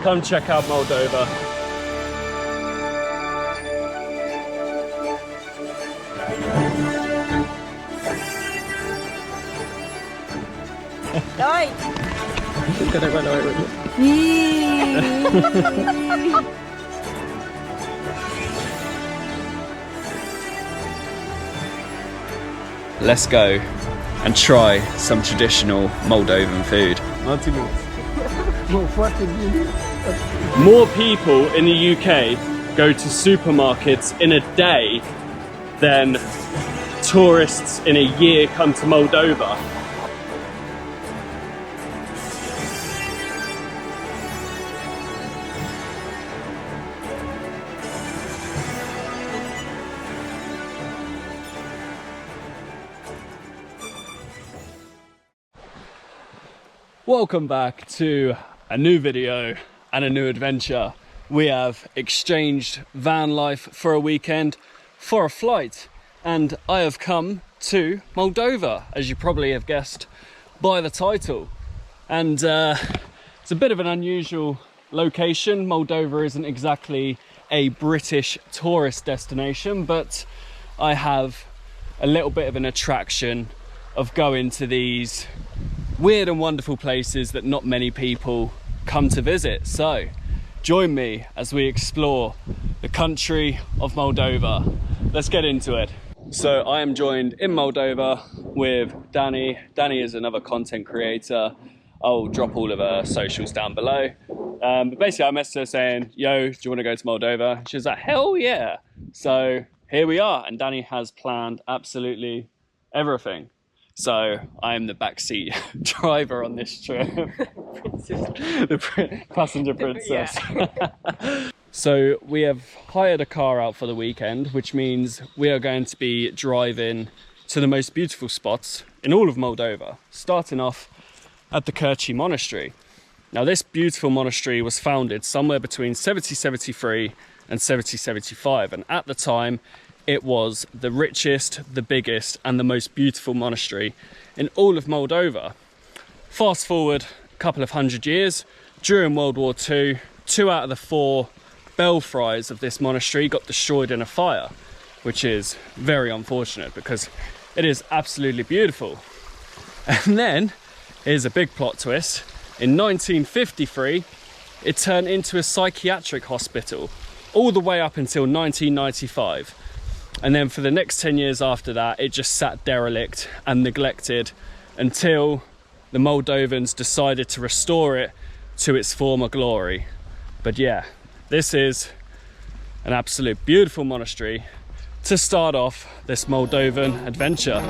come check out Moldova. Rồi. Let's go and try some traditional Moldovan food. More people in the UK go to supermarkets in a day than tourists in a year come to Moldova. Welcome back to a new video and a new adventure. We have exchanged van life for a weekend for a flight, and I have come to Moldova, as you probably have guessed by the title. And it's a bit of an unusual location. Moldova isn't exactly a British tourist destination, but I have a little bit of an attraction of going to these weird and wonderful places that not many people come to visit. So join me as we explore the country of Moldova. Let's get into it. So I am joined in Moldova with Danny. Danny is another content creator. I'll drop all of her socials down below. But basically I messaged her saying, yo, do you want to go to Moldova? She was like, hell yeah. So here we are, and Danny has planned absolutely everything. So I am the backseat driver on this trip. The passenger princess. Yeah. So we have hired a car out for the weekend, which means we are going to be driving to the most beautiful spots in all of Moldova, starting off at the Gypsy Monastery. Now this beautiful monastery was founded somewhere between 1773 and 1775, and at the time it was the richest, the biggest and the most beautiful monastery in all of Moldova. Fast forward a couple of hundred years, during World War II, 2 out of the 4 belfries of this monastery got destroyed in a fire, which is very unfortunate because it is absolutely beautiful. And then, here's a big plot twist, in 1953 it turned into a psychiatric hospital all the way up until 1995. And then for the next 10 years after that, it just sat derelict and neglected until the Moldovans decided to restore it to its former glory. But yeah, this is an absolute beautiful monastery to start off this Moldovan adventure.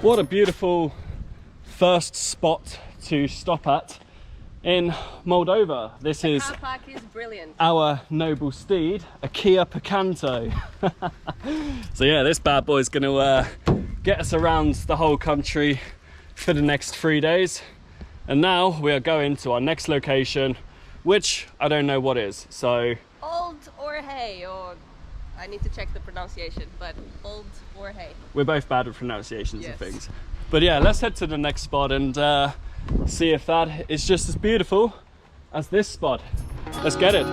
What a beautiful first spot to stop at in Moldova. This is car park is brilliant. Our noble steed, a Kia Picanto. So yeah, this bad boy is going to get us around the whole country for the next 3 days. And now we are going to our next location, which I don't know what is. So Old Orhei, or I need to check the pronunciation, but Old Orhei. We're both bad with pronunciations yes. of things. But yeah, let's head to the next spot and see if that is just as beautiful as this spot. Let's get it.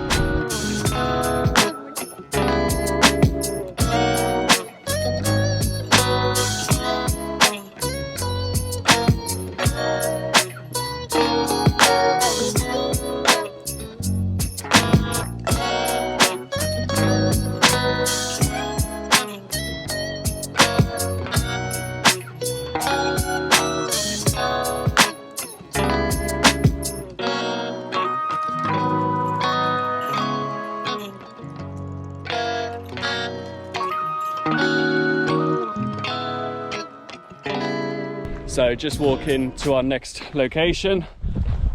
So just walking to our next location,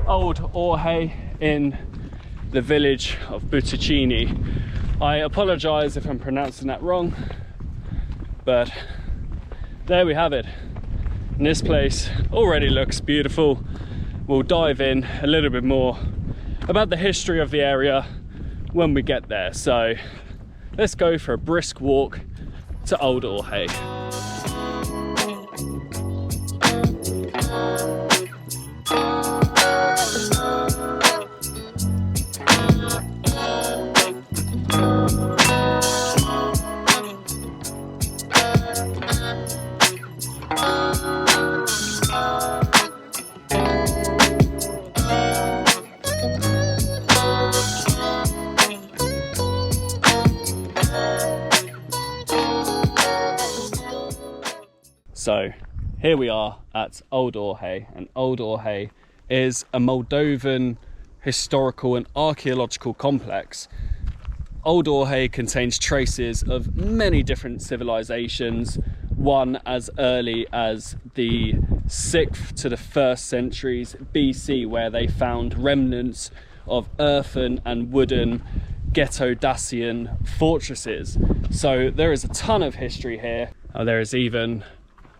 Old Orhei in the village of Butucini I apologise if I'm pronouncing that wrong, but there we have it. And this place already looks beautiful. We'll dive in a little bit more about the history of the area when we get there. So let's go for a brisk walk to Old Orhay. So here we are at Old Orhay, and Old Orhay is a Moldovan historical and archaeological complex. Old Orhay contains traces of many different civilizations, one as early as the 6th to the 1st centuries BC, where they found remnants of earthen and wooden ghetto-Dacian fortresses. So there is a ton of history here. There is even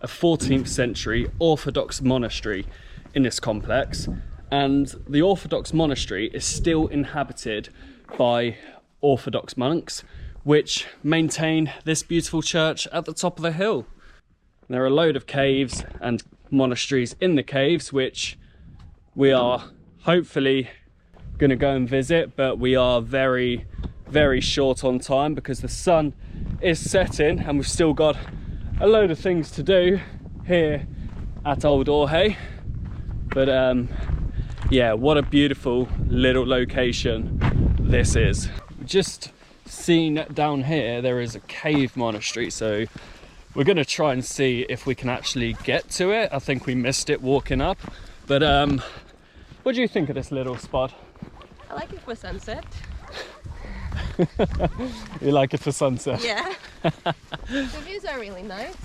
a 14th century Orthodox monastery in this complex, and the Orthodox monastery is still inhabited by Orthodox monks, which maintain this beautiful church at the top of the hill. There are a load of caves and monasteries in the caves, which we are hopefully going to go and visit, but we are very, very short on time because the sun is setting and we've still got a load of things to do here at Old Orhay. But yeah, what a beautiful little location this is. Just seen down here there is a cave monastery, so we're going to try and see if we can actually get to it. I think we missed it walking up, but what do you think of this little spot? I like it for sunset. You like it for sunset? Yeah. The views are really nice.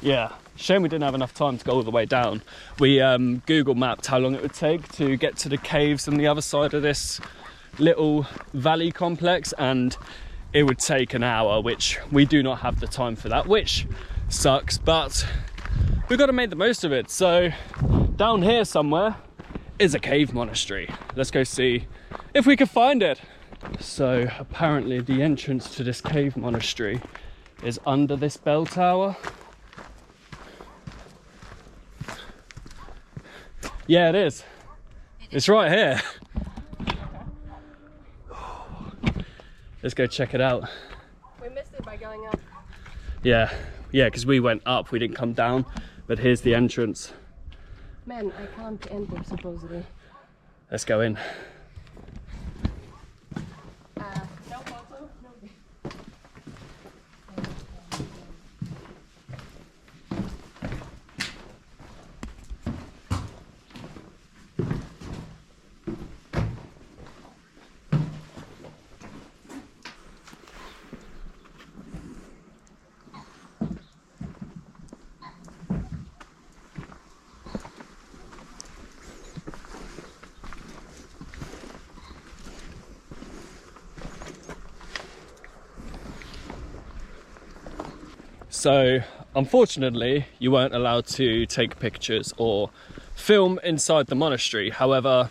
Yeah, shame we didn't have enough time to go all the way down. We Google mapped how long it would take to get to the caves on the other side of this little valley complex, and it would take an hour, which we do not have the time for that, which sucks, but we've got to make the most of it. So down here somewhere is a cave monastery. Let's go see if we can find it. So apparently the entrance to this cave monastery is under this bell tower. Yeah, it is. It's right here. Let's go check it out. We missed it by going up. Yeah, because we went up, we didn't come down, but here's the entrance. Man, I can't enter supposedly. Let's go in. No photo, no video. So unfortunately you weren't allowed to take pictures or film inside the monastery. However,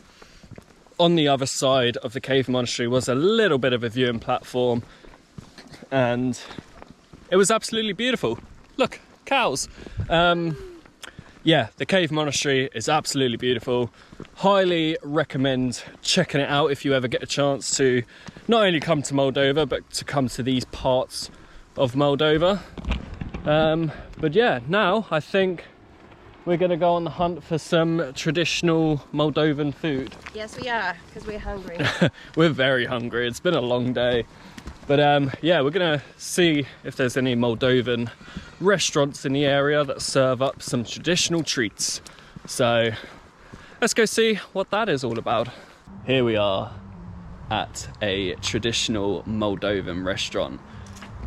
on the other side of the cave monastery was a little bit of a viewing platform, and it was absolutely beautiful. Look, cows. Yeah, the cave monastery is absolutely beautiful. Highly recommend checking it out if you ever get a chance to not only come to Moldova, but to come to these parts of Moldova. But yeah, now I think we're gonna go on the hunt for some traditional Moldovan food. Yes, we are, because we're hungry. We're very hungry. It's been a long day. But yeah, we're gonna see if there's any Moldovan restaurants in the area that serve up some traditional treats. So let's go see what that is all about. Here we are at a traditional Moldovan restaurant.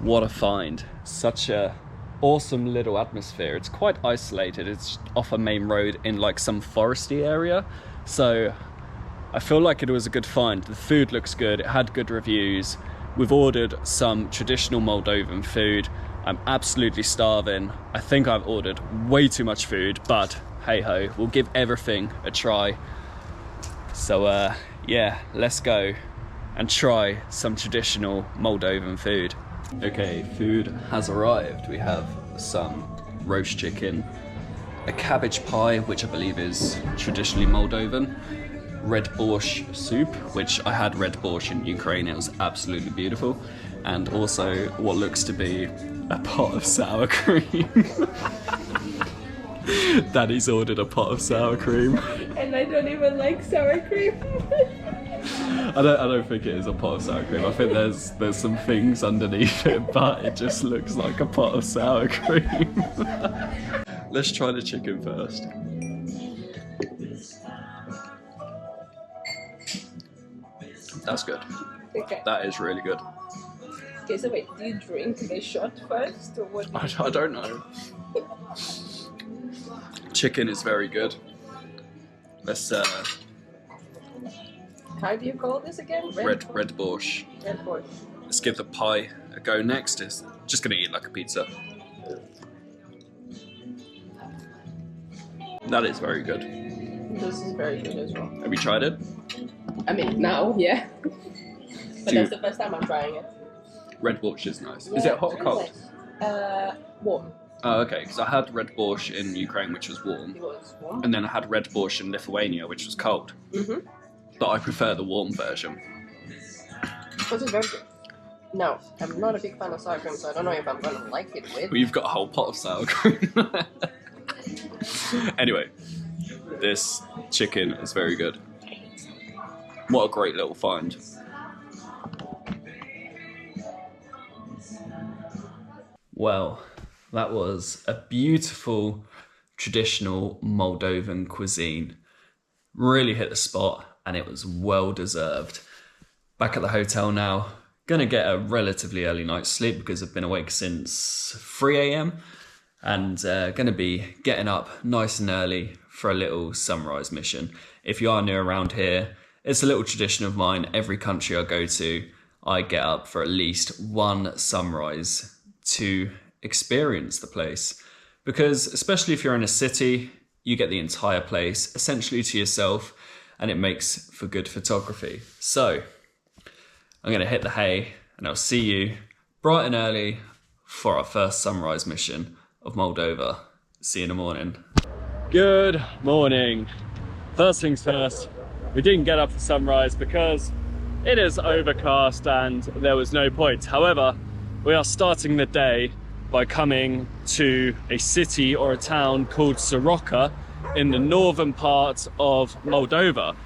What a find. Such a awesome little atmosphere. It's quite isolated. It's off a main road in like some foresty area. So I feel like it was a good find. The food looks good. It had good reviews. we've ordered some traditional Moldovan food. I'm absolutely starving. I think I've ordered way too much food, but hey ho, we'll give everything a try. So yeah, let's go and try some traditional Moldovan food. Okay, food has arrived. We have some roast chicken, a cabbage pie, which I believe is traditionally Moldovan, red borscht soup, which I had red borscht in Ukraine, it was absolutely beautiful, and also what looks to be a pot of sour cream. Daddy's ordered a pot of sour cream. And I don't even like sour cream. I don't think it is a pot of sour cream. I think there's some things underneath it, but it just looks like a pot of sour cream. Let's try the chicken first. That's good. Okay. That is really good. Okay, so wait, do you drink the shot first, or what? I don't know. Chicken is very good. Let's How do you call this again? red borscht. Red borscht. Let's give the pie a go next. It's just gonna eat like a pizza. That is very good. This is very good as well. Have you tried it? I mean, now, yeah. But that's the first time I'm trying it. Red borscht is nice. Yeah, Is it hot or really cold? nice. Warm. Oh, okay. Because I had red borscht in Ukraine, which was warm, It was warm. and then I had red borscht in Lithuania, which was cold. Mm-hmm. But I prefer the warm version. This is very good. No, I'm not a big fan of sour cream, so I don't know if I'm gonna like it with. Well, you've got a whole pot of sour cream. Anyway, this chicken is very good. What a great little find. Well, that was a beautiful traditional Moldovan cuisine. Really hit the spot, and it was well deserved. Back at the hotel now, gonna get a relatively early night's sleep because I've been awake since 3 a.m. and gonna be getting up nice and early for a little sunrise mission. If you are new around here, it's a little tradition of mine. Every country I go to, I get up for at least one sunrise to experience the place. Because especially if you're in a city, you get the entire place essentially to yourself, and it makes for good photography. So I'm gonna hit the hay, and I'll see you bright and early for our first sunrise mission of Moldova. See you in the morning. Good morning. First things first, we didn't get up for sunrise because it is overcast and there was no point. However, we are starting the day by coming to a city or a town called Saka in the northern part of Moldova.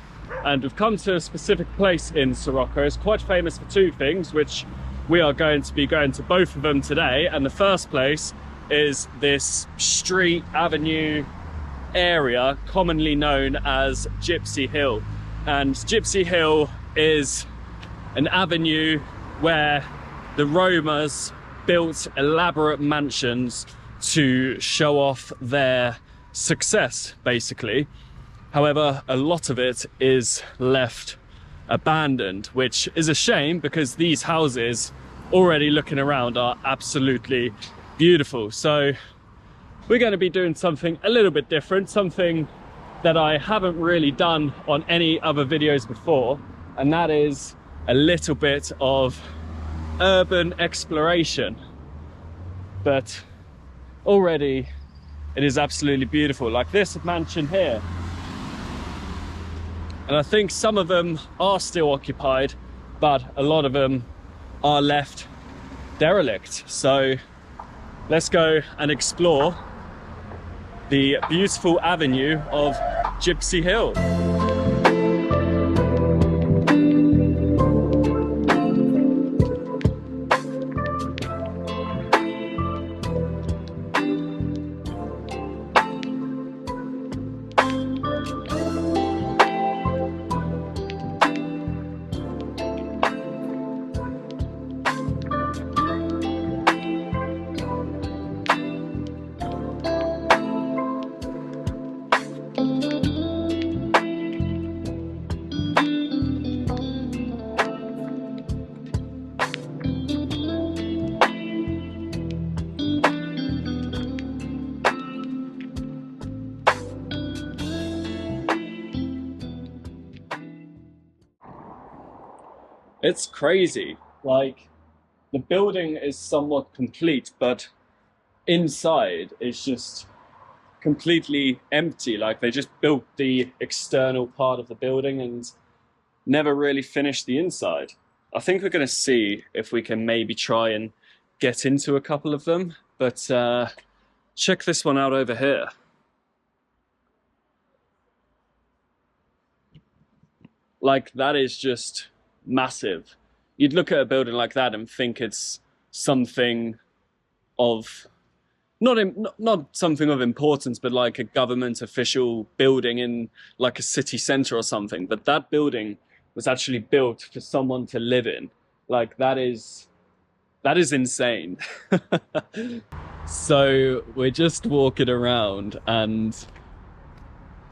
And we've come to a specific place in Saka. It's quite famous for two things, which we are going to be going to both of them today. And the first place is this street avenue area commonly known as Gypsy Hill. And Gypsy Hill is an avenue where the Romas built elaborate mansions to show off their success, basically. However, a lot of it is left abandoned, which is a shame because these houses, already looking around, are absolutely beautiful. So we're going to be doing something a little bit different, something that I haven't really done on any other videos before, and that is a little bit of urban exploration. But already it is absolutely beautiful, like this mansion here. And I think some of them are still occupied, but a lot of them are left derelict. So let's go and explore the beautiful avenue of Gypsy Hill. It's crazy. Like, the building is somewhat complete, but inside is just completely empty. Like, they just built the external part of the building and never really finished the inside. I think we're going to see if we can maybe try and get into a couple of them, but check this one out over here. Like, that is just massive. You'd look at a building like that and think it's something of not something of importance, but like a government official building in like a city center or something. But that building was actually built for someone to live in. Like, that is insane. So we're just walking around, and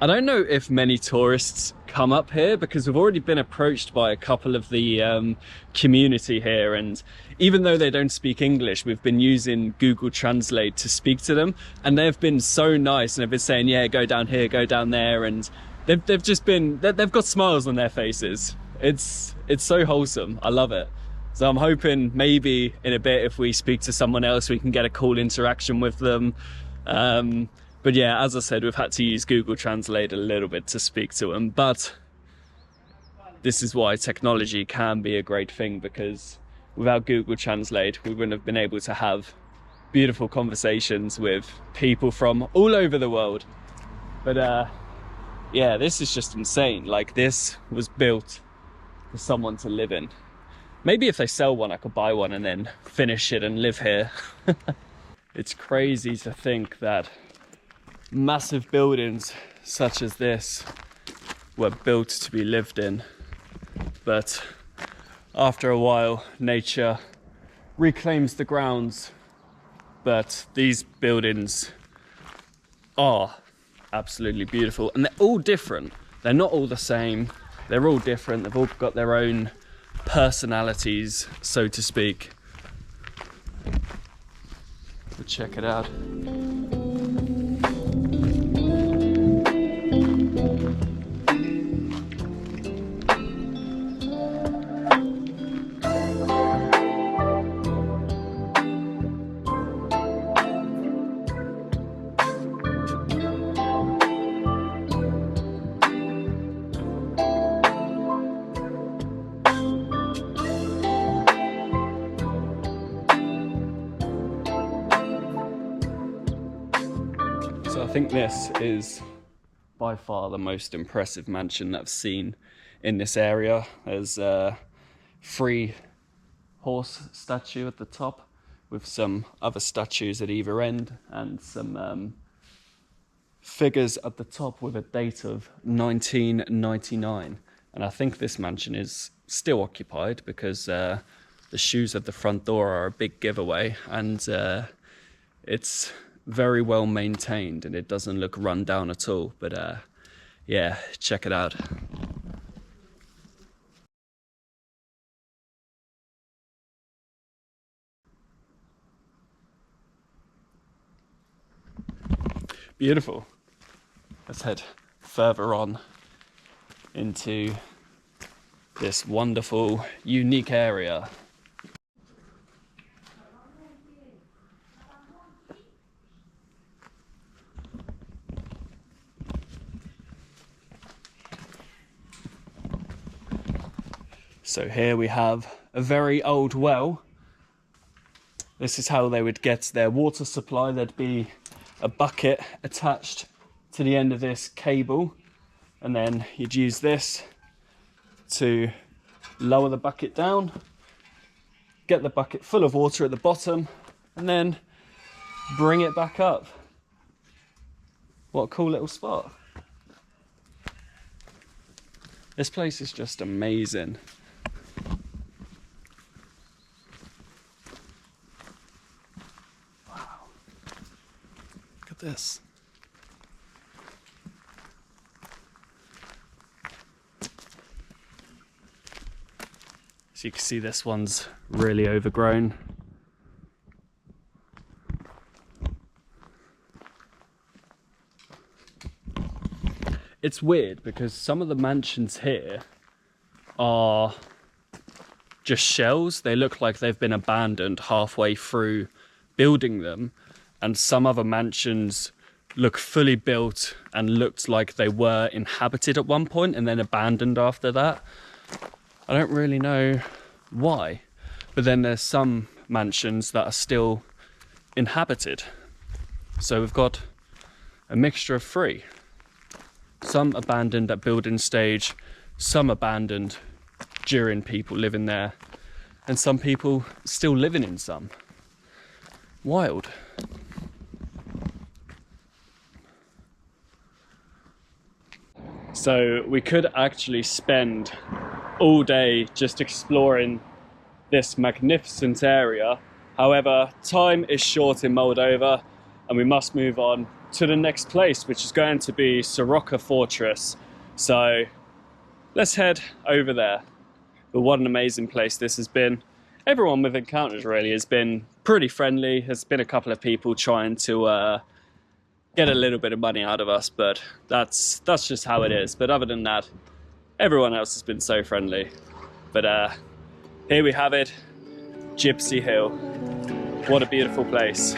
I don't know if many tourists come up here, because we've already been approached by a couple of the community here, and even though they don't speak English, we've been using Google Translate to speak to them, and they've been so nice, and they've been saying, yeah, go down here, go down there, and they've just been, they've got smiles on their faces. It's so wholesome. I love it. So I'm hoping maybe in a bit, if we speak to someone else, we can get a cool interaction with them. But yeah, as I said, we've had to use Google Translate a little bit to speak to them. But this is why technology can be a great thing, because without Google Translate, we wouldn't have been able to have beautiful conversations with people from all over the world. But yeah, this is just insane. Like, this was built for someone to live in. Maybe if they sell one, I could buy one and then finish it and live here. It's crazy to think that massive buildings such as this were built to be lived in. But after a while, nature reclaims the grounds. But these buildings are absolutely beautiful, and they're all different. They're not all the same. They're all different. They've all got their own personalities, so to speak. But check it out. So I think this is by far the most impressive mansion that I've seen in this area. There's a free horse statue at the top with some other statues at either end, and some figures at the top with a date of 1999. And I think this mansion is still occupied, because the shoes at the front door are a big giveaway, and it's very well maintained and it doesn't look run down at all. But yeah, check it out. Beautiful. Let's head further on into this wonderful, unique area. So here we have a very old well. This is how they would get their water supply. There'd be a bucket attached to the end of this cable, and then you'd use this to lower the bucket down, get the bucket full of water at the bottom, and then bring it back up. What a cool little spot. This place is just amazing. This. So you can see this one's really overgrown. It's weird because some of the mansions here are just shells. They look like they've been abandoned halfway through building them, and some other mansions look fully built and looked like they were inhabited at one point and then abandoned after that. I don't really know why, but then there's some mansions that are still inhabited. So we've got a mixture of three. Some abandoned at building stage, some abandoned during people living there, and some people still living in some. Wild. So we could actually spend all day just exploring this magnificent area. However, time is short in Moldova and we must move on to the next place, which is going to be Saka Fortress. So let's head over there. But what an amazing place this has been. Everyone we've encountered really has been pretty friendly. There's been a couple of people trying to get a little bit of money out of us, but that's just how it is. But other than that, everyone else has been so friendly. But here we have it, Gypsy Hill. What a beautiful place.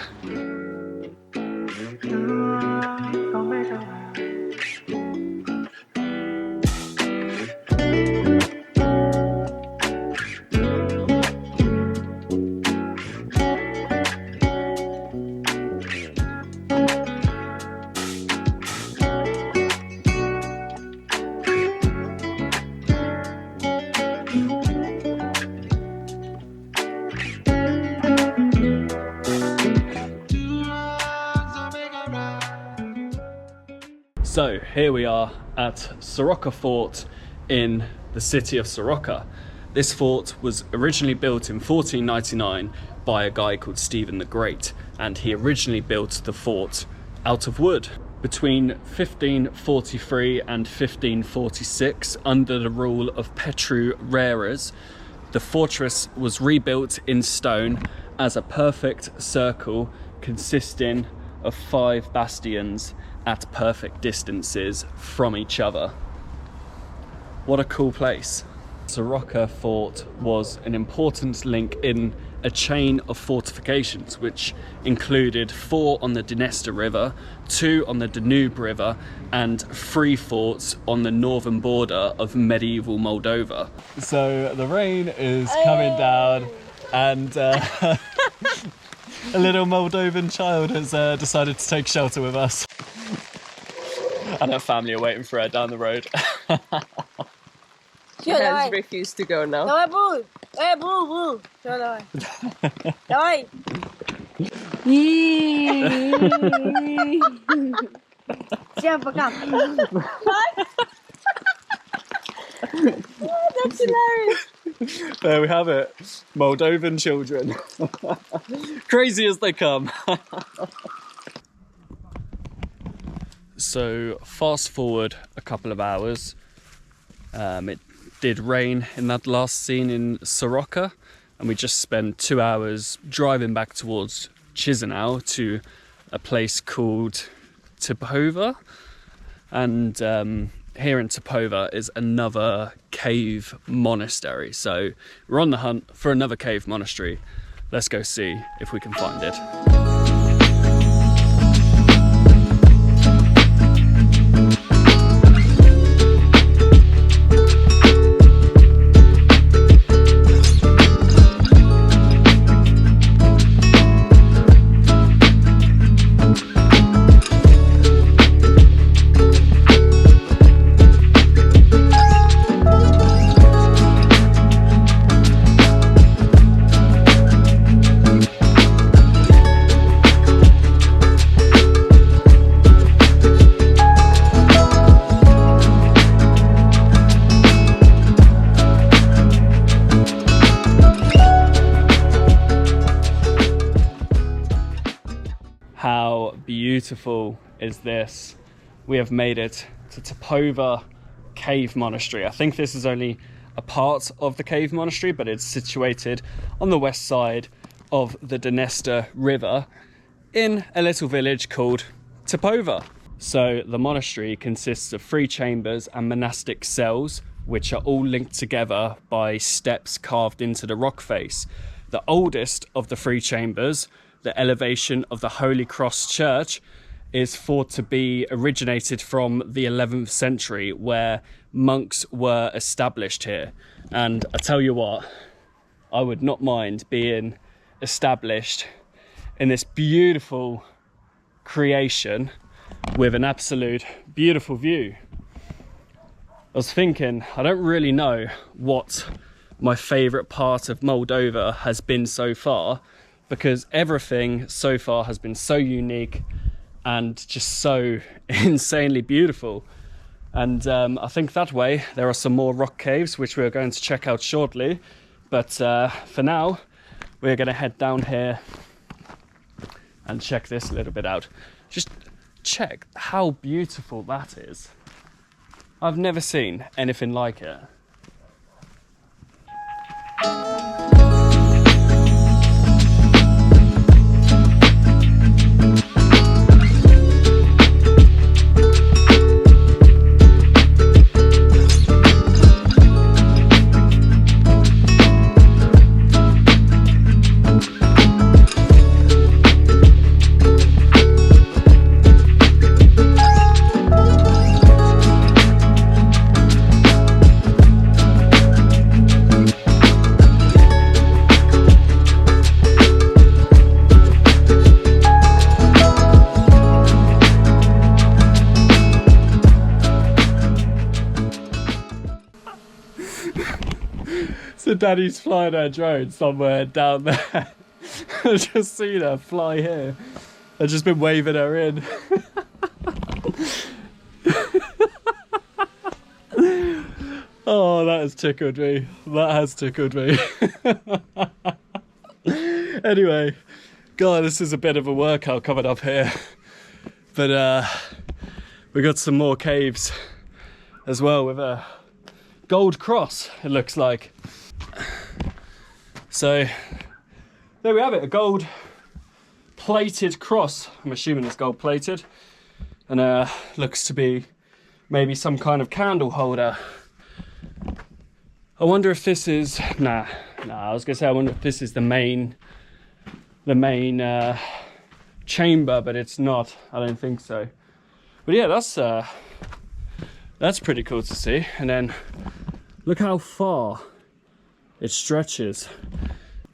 So here we are at Saka Fort in the city of Saka. This fort was originally built in 1499 by a guy called Stephen the Great, and he originally built the fort out of wood. Between 1543 and 1546, under the rule of Petru Rares, the fortress was rebuilt in stone as a perfect circle consisting of 5 bastions at perfect distances from each other. What a cool place. Saka Fort was an important link in a chain of fortifications which included 4 on the Dniester River, 2 on the Danube River, and 3 forts on the northern border of medieval Moldova. So the rain is coming down and a little Moldovan child has decided to take shelter with us. And her family are waiting for her down the road. She has refused to go now. That's hilarious. There we have it. Moldovan children. Crazy as they come. So fast forward a couple of hours. It did rain in that last scene in Saka, and we just spent 2 hours driving back towards Chisinau to a place called Toova. And here in Toova is another cave monastery. So we're on the hunt for another cave monastery. Let's go see if we can find it. How beautiful is this? We have made it to Toova Cave Monastery. I think this is only a part of the cave monastery, but it's situated on the west side of the Dniester River in a little village called Toova. So the monastery consists of 3 chambers and monastic cells which are all linked together by steps carved into the rock face. The oldest of the three chambers, the elevation of the Holy Cross Church, is thought to be originated from the 11th century, where monks were established here. And I tell you what, I would not mind being established in this beautiful creation with an absolute beautiful view. I was thinking, I don't really know what my favourite part of Moldova has been so far, because everything so far has been so unique and just so insanely beautiful. And I think that way there are some more rock caves which we're going to check out shortly, but for now we're going to head down here and check this a little bit out. Just check how beautiful that is. I've never seen anything like it. So Daddy's flying her drone somewhere down there. I've just seen her fly here. I've just been waving her in. Oh, that has tickled me. That has tickled me. Anyway, God, this is a bit of a workout coming up here. But we got some more caves as well with a gold cross, it looks like. So there we have it, a gold plated cross. I'm assuming it's gold plated, and looks to be maybe some kind of candle holder. I wonder if this is I was gonna say, I wonder if this is the main chamber, but it's not. I don't think so. But yeah, that's pretty cool to see. And then look how far it stretches.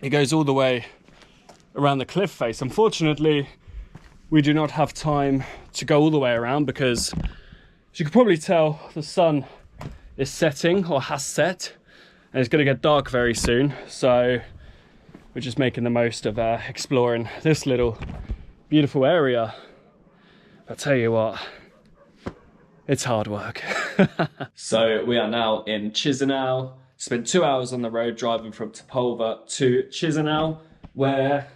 It goes all the way around the cliff face. Unfortunately, we do not have time to go all the way around because, as you can probably tell, the sun is setting, or has set, and it's going to get dark very soon. So we're just making the most of exploring this little beautiful area. I'll tell you what, it's hard work. So we are now in Chisinau. Spent 2 hours on the road driving from Toova to Chisinau, where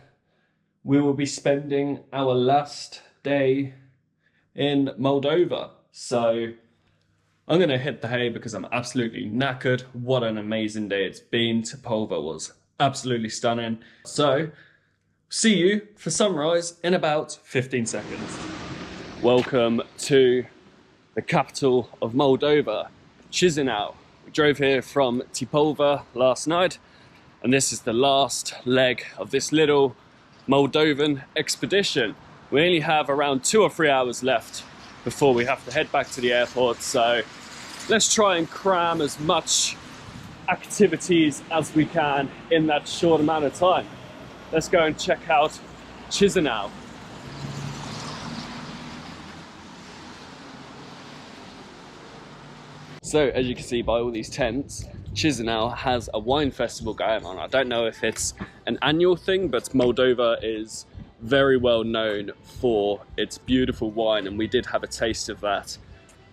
we will be spending our last day in Moldova. So I'm going to hit the hay because I'm absolutely knackered. What an amazing day it's been. Toova was absolutely stunning. So see you for sunrise in about 15 seconds. Welcome to the capital of Moldova, Chisinau. We drove here from Toova last night, and this is the last leg of this little Moldovan expedition. We only have around 2 or 3 hours left before we have to head back to the airport, so let's try and cram as much activities as we can in that short amount of time. Let's go and check out Chisinau. So as you can see by all these tents, Chisinau has a wine festival going on. I don't know if it's an annual thing, but Moldova is very well known for its beautiful wine, and we did have a taste of that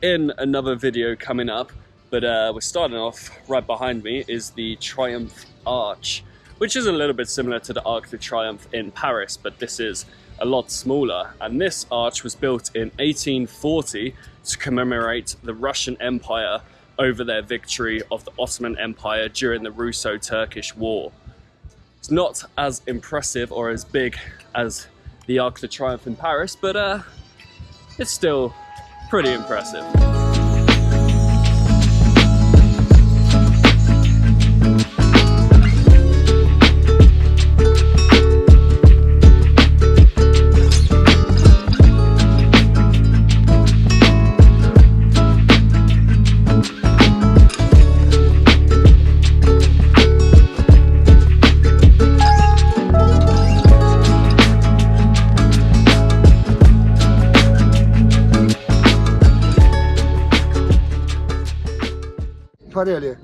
in another video coming up. But we're starting off, right behind me is the Triumph Arch, which is a little bit similar to the Arc de Triomphe in Paris, but this is a lot smaller. And this arch was built in 1840 to commemorate the Russian Empire over their victory of the Ottoman Empire during the Russo-Turkish War. It's not as impressive or as big as the Arc de Triomphe in Paris, but it's still pretty impressive. tiparele.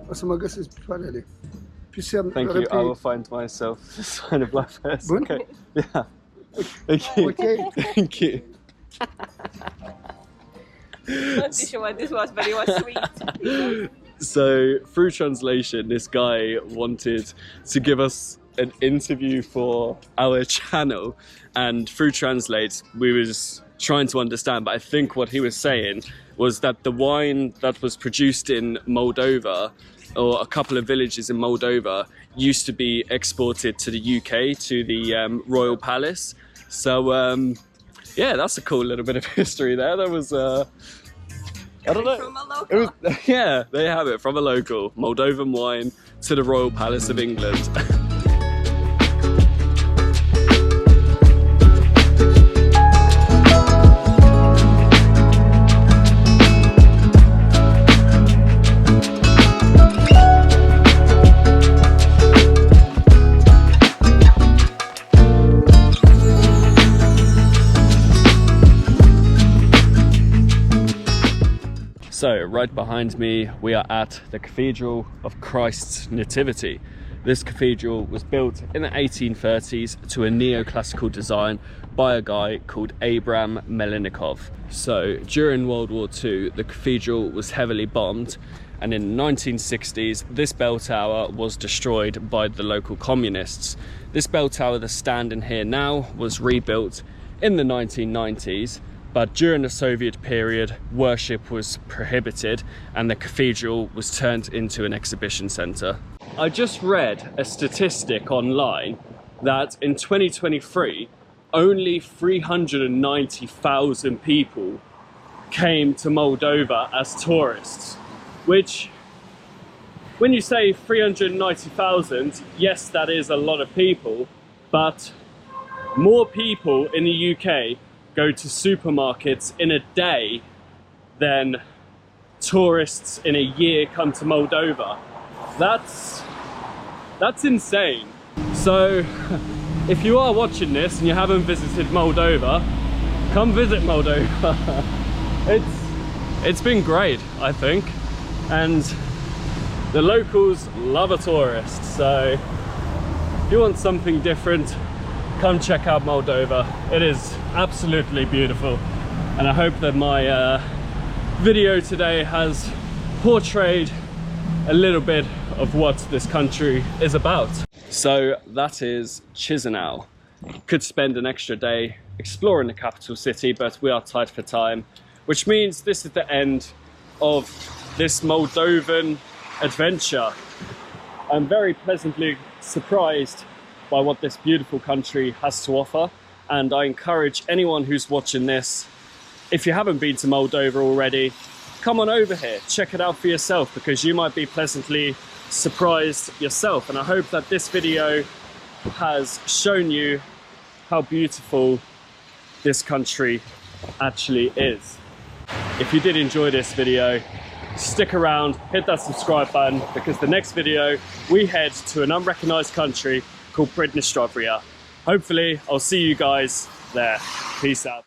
O să mă găsesc tiparele. Thank you. I will find myself the sign of life first. Bun? Okay. Yeah. Thank you. Okay. Thank you. Not too sure what this was, but it was sweet. So, through translation, this guy wanted to give us an interview for our channel, and through translate, we was trying to understand, but I think what he was saying was that the wine that was produced in Moldova, or a couple of villages in Moldova, used to be exported to the UK, to the Royal Palace. So, yeah, that's a cool little bit of history there. That was, I don't know. From a local. It was, yeah, there you have it, from a local. Moldovan wine to the Royal Palace of England. So, right behind me, we are at the Cathedral of Christ's Nativity. This cathedral was built in the 1830s to a neoclassical design by a guy called Abram Melnikov. So, during World War II, the cathedral was heavily bombed, and in the 1960s, this bell tower was destroyed by the local communists. This bell tower that's standing here now was rebuilt in the 1990s. But during the Soviet period, worship was prohibited and the cathedral was turned into an exhibition centre. I just read a statistic online that in 2023, only 390,000 people came to Moldova as tourists, which, when you say 390,000, yes, that is a lot of people, but more people in the UK go to supermarkets in a day than tourists in a year come to Moldova. That's insane. So if you are watching this and you haven't visited Moldova, come visit Moldova. It's been great, I think, and the locals love a tourist, so if you want something different, come check out Moldova. It is absolutely beautiful, and I hope that my video today has portrayed a little bit of what this country is about. So that is Chisinau. Could spend an extra day exploring the capital city, but we are tight for time, which means this is the end of this Moldovan adventure. I'm very pleasantly surprised by what this beautiful country has to offer, and I encourage anyone who's watching this, if you haven't been to Moldova already, come on over here, check it out for yourself, because you might be pleasantly surprised yourself. And I hope that this video has shown you how beautiful this country actually is. If you did enjoy this video, stick around, hit that subscribe button, because the next video we head to an unrecognized country called Monastery. Hopefully I'll see you guys there. Peace out.